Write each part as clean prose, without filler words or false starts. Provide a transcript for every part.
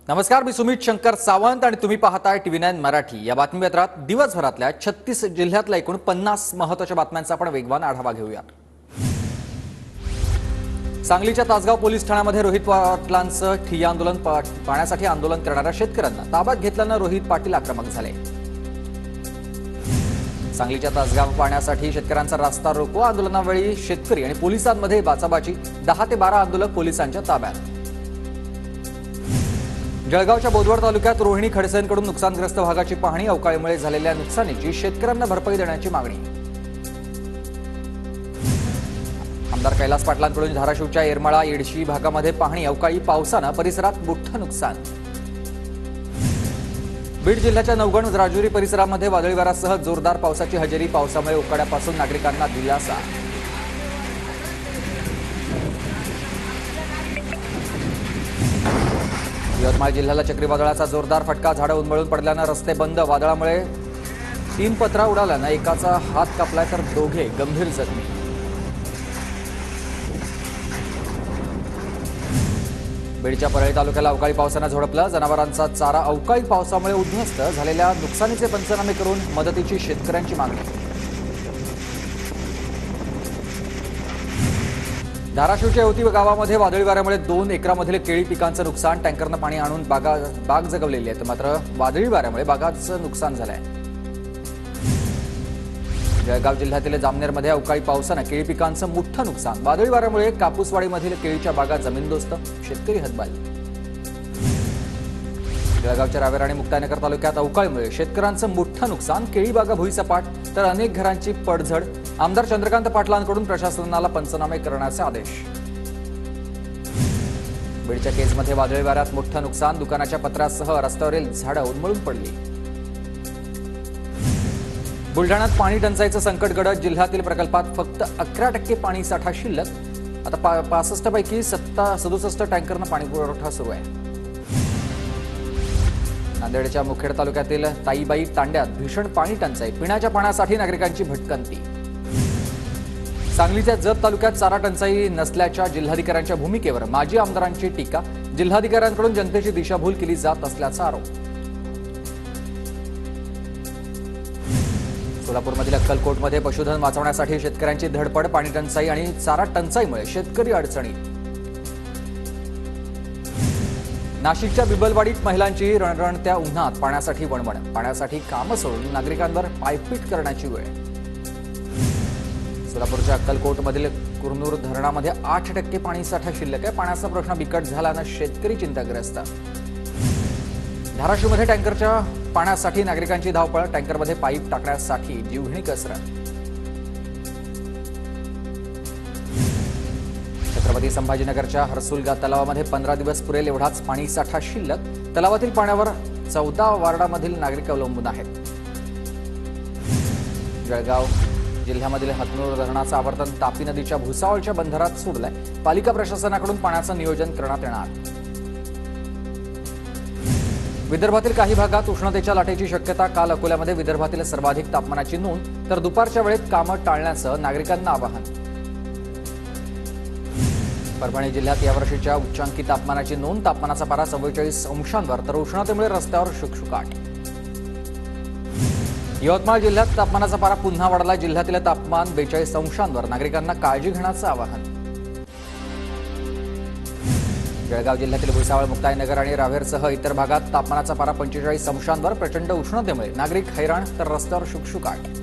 नमस्कार, मी सुमित शंकर सावंत आणि तुम्ही पाहताय TV9 मराठी। या बातमीपत्रात दिवसभरातल्या 36 जिल्ह्यातल्या एकूण 50 महत्त्वाच्या बातम्यांचा आपण वेगवान आढावा घेऊया। सांगलीच्या तासगाव पोलीस ठाण्यामध्ये रोहित पाटलांचं ठिय्या आंदोलन पाण्यासाठी आंदोलन करणाऱ्या शेतकऱ्यांना ताब्यात घेतल्यानं रोहित पाटील आक्रमक झाले। सांगलीच्या तासगाव पाण्यासाठी शेतकऱ्यांचा रास्ता रोको आंदोलनावेळी शेतकरी आणि पोलिसांमध्ये बाचाबाची, 10 ते 12 आंदोलक पोलिसांच्या ताब्यात। जळगावच्या बोदवड तालुक्यात रोहिणी खडसेंकडून नुकसानग्रस्त भागाची पाहणी, अवकाळीमुळे झालेल्या नुकसानीची शेतकऱ्यांना भरपाई देण्याची मागणी। आमदार कैलास पाटलांकडून धाराशिवच्या येरमाळा येडशी भागामध्ये पाहणी, अवकाळी पावसानं परिसरात मोठं नुकसान। बीड जिल्ह्याच्या नवगण राजुरी परिसरामध्ये वादळी वाऱ्यासह जोरदार पावसाची हजेरी, पावसामुळे उकाड्यापासून नागरिकांना दिलासा। यवतमाळ जिल्ह्याला चक्रीवादळाचा जोरदार फटका, झाडं उन्मळून पडल्यानं रस्ते बंद, वादळामुळे 3 पत्रा उडाल्यानं एकाचा हात कापलाय तर दोघे गंभीर जखमी। बीडच्या परळी तालुक्याला अवकाळी पावसानं झोडपलं, जनावरांचा चारा अवकाळी पावसामुळे उद्ध्वस्त झालेल्या नुकसानीचे पंचनामे करून मदतीची शेतकऱ्यांची मागणी। धाराशिवच्या येवती गावामध्ये वादळी वाऱ्यामुळे 2 एकरामधील केळी पिकांचं नुकसान, टँकरनं पाणी आणून बाग जगवलेली आहे, मात्र वादळी वाऱ्यामुळे बागाचं नुकसान झालंय। जळगाव जिल्ह्यातील जामनेरमध्ये अवकाळी पावसानं केळी पिकांचं मोठं नुकसान, वादळी वाऱ्यामुळे कापूसवाडीमधील केळीच्या बागा जमीनदोस्त, शेतकरी हतबल। जळगावच्या रावेर आणि मुक्ताईनगर तालुक्यात अवकाळीमुळे शेतकऱ्यांचं मोठं नुकसान, केळी बागा भुईसपाट तर अनेक घरांची पडझड। आमदार चंद्रकांत पाटलांकडून प्रशासनाला पंचनामे करण्याचे आदेश। बीडच्या केजमध्ये वादळी वाऱ्यात मोठं नुकसान, दुकानाच्या पत्र्यासह रस्त्यावरील झाडं उन्मळून पडली। बुलढाण्यात पाणी टंचाईचं संकट गडद, जिल्ह्यातील प्रकल्पात फक्त 11% पाणी साठा शिल्लक, आता 65 पैकी 67 टँकरनं पाणी पुरवठा सुरू आहे। नांदेडच्या मुखेड तालुक्यातील ताईबाई तांड्यात भीषण पाणी टंचाई, पिण्याच्या पाण्यासाठी नागरिकांची भटकंती। सांगलीच्या जत तालुक्यात चारा टंचाई नसल्याच्या जिल्हाधिकाऱ्यांच्या भूमिकेवर माजी आमदारांची टीका, जिल्हाधिकाऱ्यांकडून जनतेची दिशाभूल केली जात असल्याचा आरोप। सोलापूरमधील अक्कलकोटमध्ये पशुधन वाचवण्यासाठी शेतकऱ्यांची धडपड, पाणी टंचाई आणि चारा टंचाईमुळे शेतकरी अडचणीत। नाशिकच्या बिबलवाडीत महिलांची रणरणत्या उन्हात पाण्यासाठी वणवण, पाण्यासाठी कामं सोडून नागरिकांवर पायपीट करण्याची वेळ। सोलापूरच्या अक्कलकोटमधील कुरनूर धरणामध्ये 8% पाणीसाठा शिल्लक आहे, पाण्याचा प्रश्न बिकट झाल्यानं शेतकरी चिंताग्रस्त। धाराशिवमध्ये टँकरच्या पाण्यासाठी नागरिकांची धावपळ, टँकरमध्ये पाईप टाकण्यासाठी जीवघेणी कसरत। छत्रपती संभाजीनगरच्या हरसुलगा तलावामध्ये 15 दिवस पुरेल एवढाच पाणीसाठा शिल्लक, तलावातील पाण्यावर 14 वार्डामधील नागरिक अवलंबून आहेत। जळगाव जिल्ह्यामधील हतनूर धरणाचं आवर्तन तापी नदीच्या भुसावळच्या बंधारात सोडलंय, पालिका प्रशासनाकडून पाण्याचं नियोजन करण्यात येणार। विदर्भातील काही भागात उष्णतेच्या लाटेची शक्यता, काल अकोल्यामध्ये विदर्भातील सर्वाधिक तापमानाची नोंद, तर दुपारच्या वेळेत कामं टाळण्याचं नागरिकांना आवाहन। परभणी जिल्ह्यात यावर्षीच्या उच्चांकी तापमानाची नोंद, तापमानाचा पारा 44 अंशांवर, तर उष्णतेमुळे रस्त्यावर शुकशुकाट। यवतमाळ जिल्ह्यात तापमानाचा पारा पुन्हा वाढला, जिल्ह्यातील तापमान 42 अंशांवर, नागरिकांना काळजी घेण्याचं आवाहन। जळगाव जिल्ह्यातील भुसावळ, मुक्ताईनगर आणि रावेरसह इतर भागात तापमानाचा पारा 45 अंशांवर, प्रचंड उष्णतेमुळे नागरिक हैराण, तर रस्त्यावर शुकशुकाट।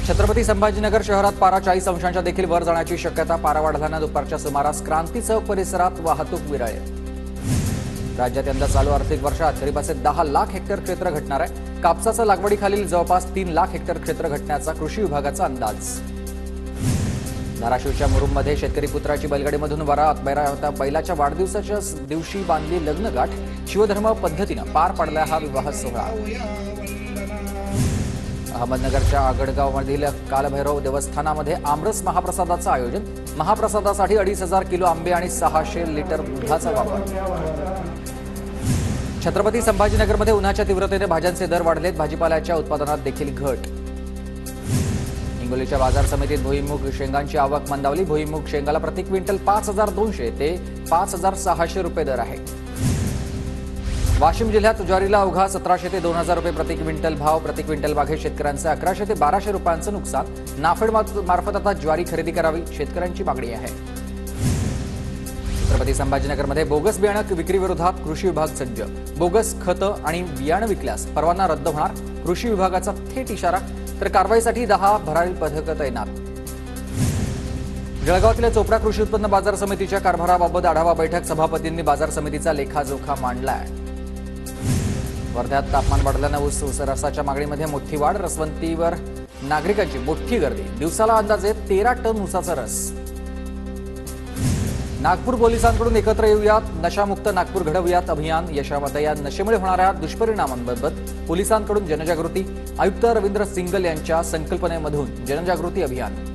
छत्रपती संभाजीनगर शहरात पारा 40 अंशांच्या देखील वर जाण्याची शक्यता, पारा वाढल्यानं दुपारच्या सुमारास क्रांती चौक परिसरात वाहतूक विरळेल। राज्यात यंदा चालू आर्थिक वर्षात खरीपाचे 10 लाख हेक्टर क्षेत्र घटणार आहे, कापसाच्या लागवडीखालील जवळपास 3 लाख हेक्टर क्षेत्र घटण्याचा कृषी विभागाचा अंदाज। धाराशिवच्या मुरुममध्ये शेतकरी पुत्राची बैलगाडीमधून वरात, बैलाच्या वाढदिवसाच्या दिवशी बांधली लग्नगाठ, शिवधर्म पद्धतीनं पार पडला हा विवाह सोहळा। अहमदनगरच्या आगडगावमधील कालभैरव देवस्थानामध्ये आमरस महाप्रसादाचं आयोजन, महाप्रसादासाठी 2,500 किलो आंबे आणि 600 लिटर दुधाचा वापर। छत्रपती संभाजीनगरमध्ये उन्हाच्या तीव्रतेने भाज्यांचे दर वाढलेत, भाजीपाल्याच्या उत्पादनात देखील घट। हिंगोलीच्या बाजार समितीत भुईमुग शेंगांची आवक मंदावली, भुईमुग शेंगाला प्रति क्विंटल 5,200 ते 5,600 रुपये दर आहे। वाशिम जिल्ह्यात ज्वारीला अवघा 1700 ते 2000 रुपये प्रति क्विंटल भाव. प्रति क्विंटल मागे शेतकऱ्यांचे 1100 ते 1200 रुपयांचं नुकसान. नाफेड मार्फत आता ज्वारी खरेदी करावी, शेतकऱ्यांची मागणी आहे. छत्रपती संभाजीनगरमध्ये बोगस बियाणं विक्रीविरोधात कृषी विभाग सज्ज. बोगस खतं आणि बियाणं विकल्यास परवाना रद्द होणार, कृषी विभागाचा थेट इशारा. तर कारवाईसाठी 10 भरारी पथकं तैनात. जळगावातल्या चोपडा कृषी उत्पन्न बाजार समितीच्या कारभाराबाबत आढावा बैठक. सभापतींनी बाजार समितीचा लेखाजोखा मांडलाय. वर्ध्यात तापमान वाढल्यानं ऊस रसाच्या मागणीमध्ये मोठी वाढ. रसवंतीवर नागरिकांची मोठी गर्दी. दिवसाला अंदाजे 13 टन ऊसाचा रस. नागपूर पोलिसांकडून एकत्र येऊयात, नशामुक्त नागपूर घडवूयात अभियान. यशामध्ये या नशेमुळे होणाऱ्या दुष्परिणामांबाबत पोलिसांकडून जनजागृती. आयुक्त रवींद्र सिंगल यांच्या संकल्पनेमधून जनजागृती अभियान.